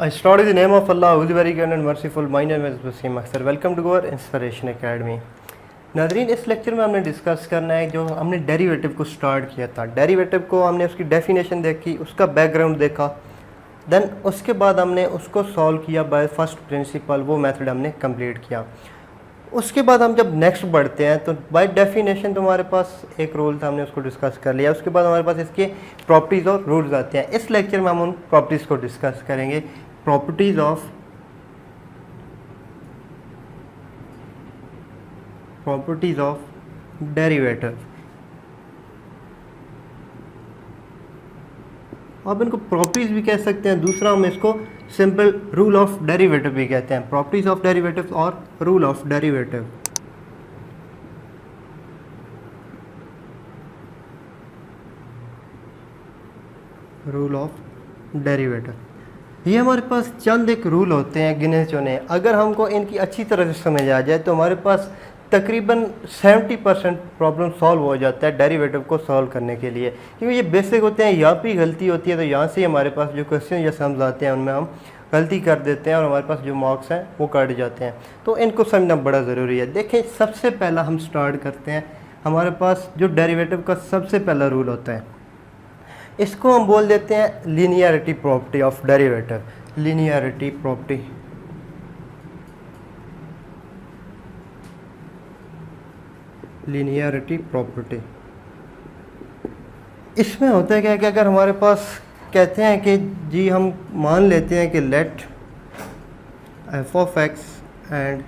I start in the name of Allah, who is very kind and merciful. My name is Wasim Akhtar. Welcome to our Inspiration Academy. Nadreen, इस lecture में हमने discuss करना है जो हमने derivative को start किया था। डेरिवेटिव को हमने उसकी डेफिनेशन देखी, उसका बैकग्राउंड देखा, देन उसके बाद हमने उसको सॉल्व किया बाय फर्स्ट प्रिंसिपल, वो मेथड हमने कंप्लीट किया। उसके बाद हम जब नेक्स्ट बढ़ते हैं तो बाय डेफिनेशन तो हमारे पास एक रूल था, हमने उसको डिस्कस कर लिया। उसके बाद हमारे पास इसके प्रॉपर्टीज़ और रूल्स आते हैं। इस लेक्चर में हम उन प्रॉपर्टीज़ को डिस्कस करेंगे। Properties of derivative. आप इनको प्रॉपर्टीज़ भी कह सकते हैं, दूसरा हम इसको सिंपल रूल ऑफ डेरिवेटिव भी कहते हैं। प्रॉपर्टीज़ ऑफ डेरिवेटिव और rule of derivative. Rule of derivative, ये हमारे पास चंद एक रूल होते हैं गिने चुने। अगर हमको इनकी अच्छी तरह से समझ आ जाए तो हमारे पास तकरीबन 70% प्रॉब्लम सॉल्व हो जाता है डेरिवेटिव को सॉल्व करने के लिए, क्योंकि ये बेसिक होते हैं। यहाँ पे गलती होती है तो यहाँ से हमारे पास जो क्वेश्चन या सम्स आते हैं उनमें हम गलती कर देते हैं और हमारे पास जो मार्क्स हैं वो कट जाते हैं। तो इनको समझना बड़ा ज़रूरी है। देखें, सबसे पहला हम स्टार्ट करते हैं। हमारे पास जो डेरिवेटिव का सबसे पहला रूल होता है, इसको हम बोल देते हैं linearity property of derivative. Linearity property, linearity property. इसमें होता है क्या कि अगर हमारे पास कहते हैं कि जी हम मान लेते हैं कि let F of X and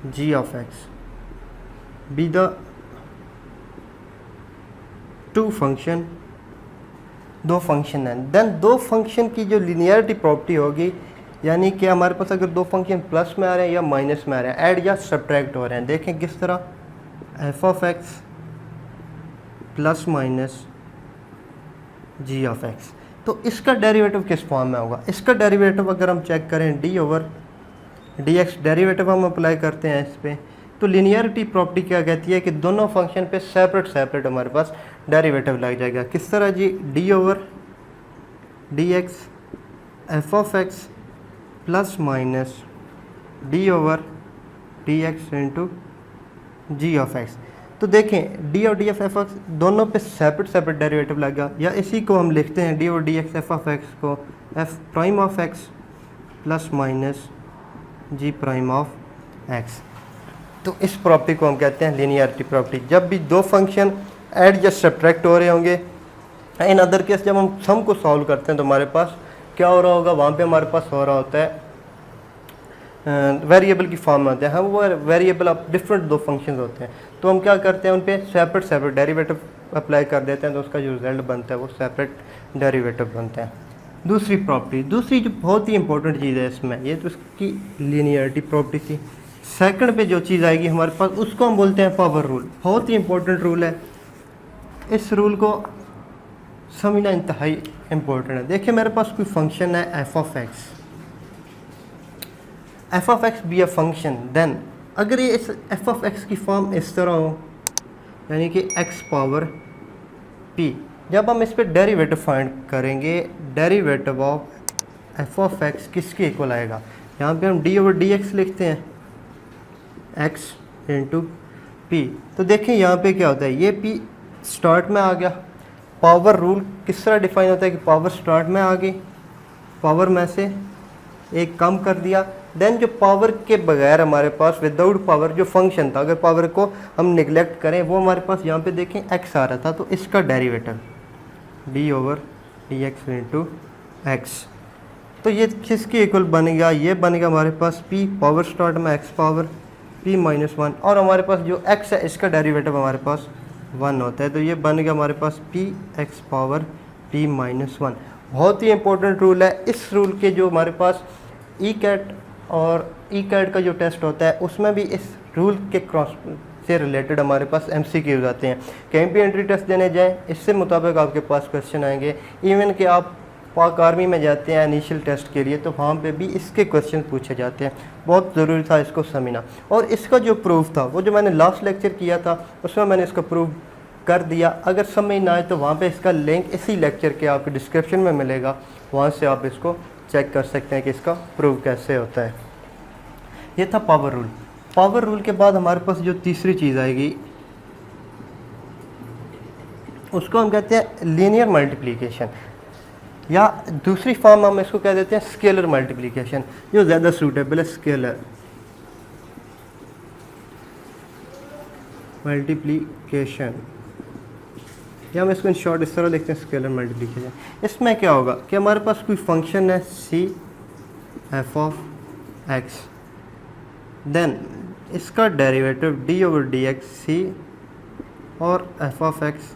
G of X be the two function, दो फंक्शन हैं, देन दो फंक्शन की जो लीनियरिटी प्रॉपर्टी होगी, यानी कि हमारे पास अगर दो फंक्शन प्लस में आ रहे हैं या माइनस में आ रहे हैं, ऐड या सब्ट्रैक्ट हो रहे हैं। देखें किस तरह, F of X plus minus G of X. तो इसका डेरिवेटिव किस फॉर्म में होगा? इसका डेरिवेटिव अगर हम चेक करें, D over D x derivative हम अप्लाई करते हैं इस पर, तो लीनियरिटी प्रॉपर्टी क्या कहती है कि दोनों फंक्शन पे सेपरेट हमारे पास डेरिवेटिव लग जाएगा। किस तरह जी, D over D X F of X plus minus D over D X into G of X. तो देखें, डी और डी एफ एक्स दोनों पे सेपरेट डेरिवेटिव लगा, या इसी को हम लिखते हैं डी और D X F of X को F prime of X plus minus G prime of X. तो इस प्रॉपर्टी को हम कहते हैं लीनियरिटी प्रॉपर्टी। जब भी दो फंक्शन ऐड या सब्ट्रैक्ट हो रहे होंगे, इन अदर केस जब हम सम को सॉल्व करते हैं तो हमारे पास क्या हो रहा होगा, वहाँ पे हमारे पास हो रहा होता है वेरिएबल की फॉर्म में होते हैं। हम वो वेरिएबल अब डिफरेंट दो फंक्शंस होते हैं, तो हम क्या करते हैं उन पे सेपरेट डेरिवेटिव अप्लाई कर देते हैं, तो उसका जो रिजल्ट बनता है वो सेपरेट डेरिवेटिव बनता है। दूसरी प्रॉपर्टी, दूसरी जो बहुत ही इंपॉर्टेंट चीज़ है इसमें, ये तो इसकी लीनियरिटी प्रॉपर्टी थी। सेकंड पे जो चीज़ आएगी हमारे पास, उसको हम बोलते हैं पावर रूल। बहुत ही इंपॉर्टेंट रूल है, इस रूल को समझना इंतहाई इम्पोर्टेंट है। देखिए, मेरे पास कोई फंक्शन है F of X, F of X be a function, then अगर ये इस एफ ऑफ एक्स की फॉर्म इस तरह हो, यानी कि एक्स पावर पी, जब हम इस पर डेरिवेटिव फाइंड करेंगे, derivative of F of x किसके इक्वल आएगा? यहाँ पे हम डी ओवर डी एक्स लिखते हैं, एक्स इंटू पी। तो देखें यहाँ पे क्या होता है, ये पी स्टार्ट में आ गया। पावर रूल किस तरह डिफाइन होता है कि पावर स्टार्ट में आ गई, पावर में से एक कम कर दिया, देन जो पावर के बगैर हमारे पास विदाउट पावर जो फंक्शन था, अगर पावर को हम निगलेक्ट करें, वो हमारे पास यहाँ पे देखें एक्स आ रहा था, तो इसका derivative D over D X into x. तो ये किसके इक्वल बनेगा? ये बनेगा हमारे पास पी पावर स्टार्ट में x power P minus one, और हमारे पास जो एक्स है इसका डेरिवेटिव हमारे पास वन होता है, तो ये बनेगा हमारे पास P X power P minus one. बहुत ही इंपॉर्टेंट रूल है। इस रूल के जो हमारे पास ई कैट और ई कैट का जो टेस्ट होता है, उसमें भी इस रूल के क्रॉस से रिलेटेड हमारे पास MCQs आते हैं। कहीं भी एंट्री टेस्ट देने जाएं, इससे मुताबिक आपके पास क्वेश्चन आएंगे। इवन कि आप पाक आर्मी में जाते हैं इनिशियल टेस्ट के लिए, तो वहाँ पे भी इसके क्वेश्चन पूछे जाते हैं। बहुत ज़रूरी था इसको समझना। और इसका जो प्रूफ था, वो जो मैंने लास्ट लेक्चर किया था, उसमें मैंने इसका प्रूफ कर दिया। अगर समझ ना आए तो वहाँ पे इसका लिंक इसी लेक्चर के आपके डिस्क्रिप्शन में मिलेगा, वहाँ से आप इसको चेक कर सकते हैं कि इसका प्रूव कैसे होता है। ये था पावर रूल। पावर रूल के बाद हमारे पास जो तीसरी चीज़ आएगी उसको हम कहते हैं लीनियर मल्टीप्लिकेशन, या दूसरी फॉर्म हम इसको कह देते हैं स्केलर मल्टीप्लिकेशन, जो ज़्यादा सूटेबल है। स्केलर मल्टीप्लिकेशन, या हम इसको इन शॉर्ट इस तरह लिखते हैं स्केलर मल्टीप्लिकेशन। इसमें क्या होगा कि हमारे पास कोई फंक्शन है C F of X, then इसका derivative D over D X C और एफ ऑफ एक्स।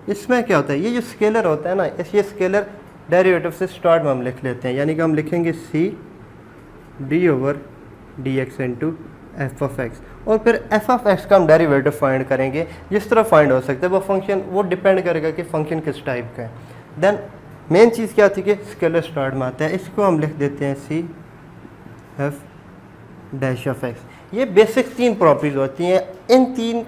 इसमें क्या होता है, ये जो स्केलर होता है ना, ये स्केलर डेरिवेटिव से स्टार्ट में हम लिख लेते हैं, यानी कि हम लिखेंगे C D over D X into F of X, और फिर एफ ऑफ एक्स का हम डेरिवेटिव फाइंड करेंगे। जिस तरह फाइंड हो सकता है वो फंक्शन, वो डिपेंड करेगा कि फंक्शन किस टाइप का है। देन मेन चीज़ क्या थी कि स्केलर स्टार्ट में आता है, इसको हम लिख देते हैं C F dash of X. ये बेसिक 3 प्रॉपर्टीज होती हैं, इन 3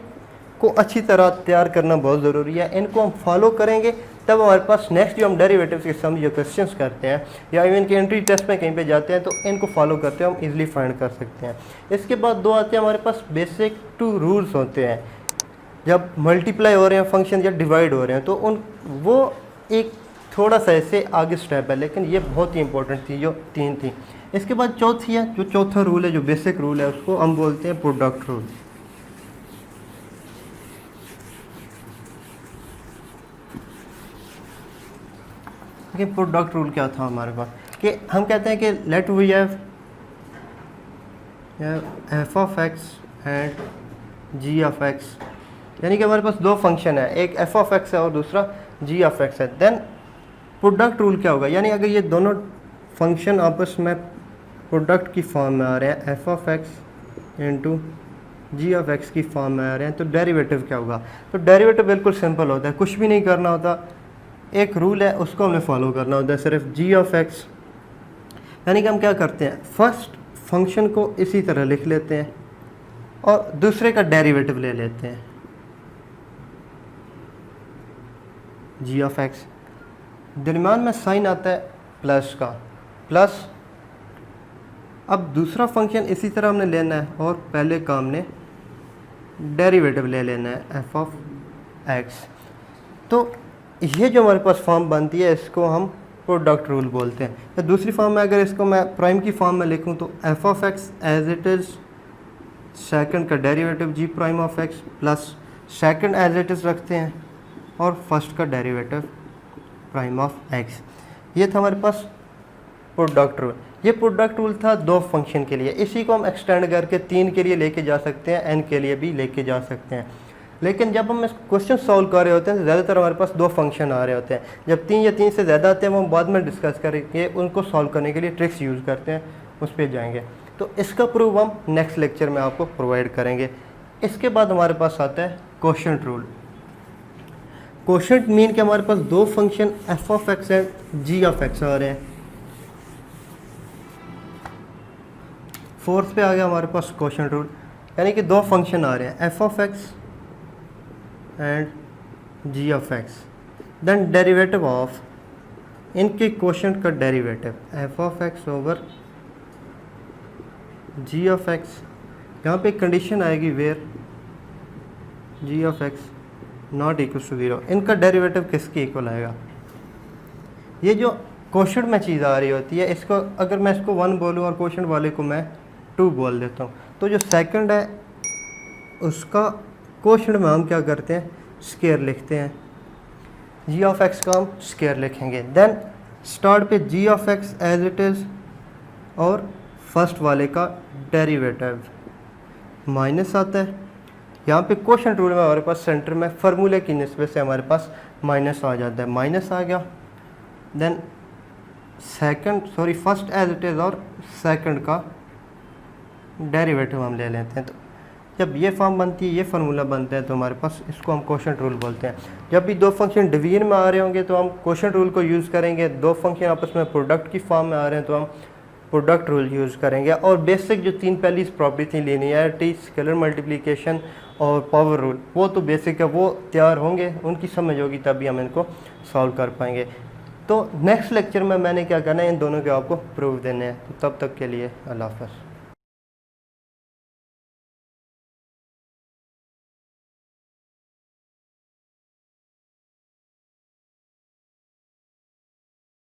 को अच्छी तरह तैयार करना बहुत ज़रूरी है। इनको हम फॉलो करेंगे तब हमारे पास नेक्स्ट जो हम डेरिवेटिव्स के सम जो क्वेश्चंस करते हैं या इवन के एंट्री टेस्ट में कहीं पे जाते हैं तो इनको फॉलो करते हैं, हम इजीली फाइंड कर सकते हैं। इसके बाद 2 आते हैं हमारे पास बेसिक 2 रूल्स होते हैं, जब मल्टीप्लाई हो रहे हैं फंक्शन या डिवाइड हो रहे हैं तो वो एक थोड़ा सा ऐसे आगे स्टेप है, लेकिन ये बहुत ही इंपॉर्टेंट थी जो 3 थी। इसके बाद चौथी है, जो चौथा रूल है, जो बेसिक रूल है, उसको हम बोलते हैं प्रोडक्ट रूल। कि प्रोडक्ट रूल क्या था हमारे पास, कि हम कहते हैं कि let we have F of X and G of X, यानी कि हमारे पास 2 फंक्शन है, एक एफ ऑफ एक्स है और दूसरा जी ऑफ एक्स है। देन प्रोडक्ट रूल क्या होगा, यानी अगर ये दोनों फंक्शन आपस में प्रोडक्ट की फॉर्म में आ रहे हैं, F of X into G of X की फॉर्म में आ रहे हैं, तो डेरिवेटिव क्या होगा। तो डेरिवेटिव बिल्कुल सिंपल होता है, कुछ भी नहीं करना होता, एक रूल है उसको हमने फॉलो करना होता है सिर्फ। जी ऑफ एक्स, यानी कि हम क्या करते हैं, फर्स्ट फंक्शन को इसी तरह लिख लेते हैं और दूसरे का डेरिवेटिव ले लेते हैं, जी ऑफ एक्स, दरम्यान में साइन आता है प्लस का, प्लस अब दूसरा फंक्शन इसी तरह हमने लेना है और पहले का हमने डेरिवेटिव ले लेना है एफ ऑफ एक्स। तो ये जो हमारे पास फॉर्म बनती है इसको हम प्रोडक्ट रूल बोलते हैं। या दूसरी फॉर्म में अगर इसको मैं प्राइम की फॉर्म में लिखूं तो F of X as it is second का derivative G prime of X plus second as it is रखते हैं और फर्स्ट का डेरिवेटिव प्राइम ऑफ एक्स। ये था हमारे पास प्रोडक्ट रूल। ये प्रोडक्ट रूल था 2 फंक्शन के लिए, इसी को हम एक्सटेंड करके 3 के लिए लेके जा सकते हैं, एन के लिए भी लेके जा सकते हैं। लेकिन जब हम इस क्वेश्चन सॉल्व कर रहे होते हैं तो ज़्यादातर हमारे पास 2 फंक्शन आ रहे होते हैं। जब 3 या 3 से ज़्यादा आते हैं वो हम बाद में डिस्कस करेंगे, उनको सॉल्व करने के लिए ट्रिक्स यूज़ करते हैं, उस पर जाएंगे। तो इसका प्रूफ हम नेक्स्ट लेक्चर में आपको प्रोवाइड करेंगे। इसके बाद हमारे पास आता है क्वोशंट रूल। क्वोशंट मीन कि हमारे पास 2 function F of X and G of X आ रहे हैं। फोर्थ पे आ गया हमारे पास क्वोशंट रूल, यानी कि 2 फंक्शन आ रहे हैं F of X and G of X, then derivative of इनके क्वोशंट का derivative F of X over G of X. यहाँ पे कंडीशन आएगी where G of X not equal to 0, इनका डेरिवेटिव किसके इक्वल आएगा। ये जो क्वोशंट में चीज़ आ रही होती है, इसको अगर मैं इसको 1 बोलूँ और क्वोशंट वाले को मैं 2 बोल देता हूँ, तो जो सेकंड है उसका क्वोशंट में हम क्या करते हैं, स्केयर लिखते हैं, जी ऑफ एक्स का हम स्केयर लिखेंगे। देन स्टार्ट पे G of X as it is और फर्स्ट वाले का डेरिवेटिव माइनस आता है। यहाँ पे क्वोशंट रूल में हमारे पास सेंटर में फार्मूले की निस्बत से हमारे पास माइनस आ जाता है, माइनस आ गया। Then first as it is और सेकंड का डेरिवेटिव हम ले लेते हैं। तो जब ये फॉर्म बनती है, ये फार्मूला बनता है, तो हमारे पास इसको हम क्वोशंट रूल बोलते हैं। जब भी 2 फंक्शन डिवीजन में आ रहे होंगे तो हम क्वोशंट रूल को यूज़ करेंगे। 2 फंक्शन आपस में प्रोडक्ट की फॉर्म में आ रहे हैं तो हम प्रोडक्ट रूल यूज़ करेंगे। और बेसिक जो 3 पहली प्रॉपर्टी थी, लीनियरिटी, स्केलर मल्टीप्लिकेशन और पावर रूल, वो तो बेसिक है, वो तैयार होंगे, उनकी समझ होगी तभी हम इनको सॉल्व कर पाएंगे। तो नेक्स्ट लेक्चर में मैंने क्या करना है, इन दोनों के आपको प्रूफ देने हैं। तो तब तक के लिए अल्लाह हाफ़िज़।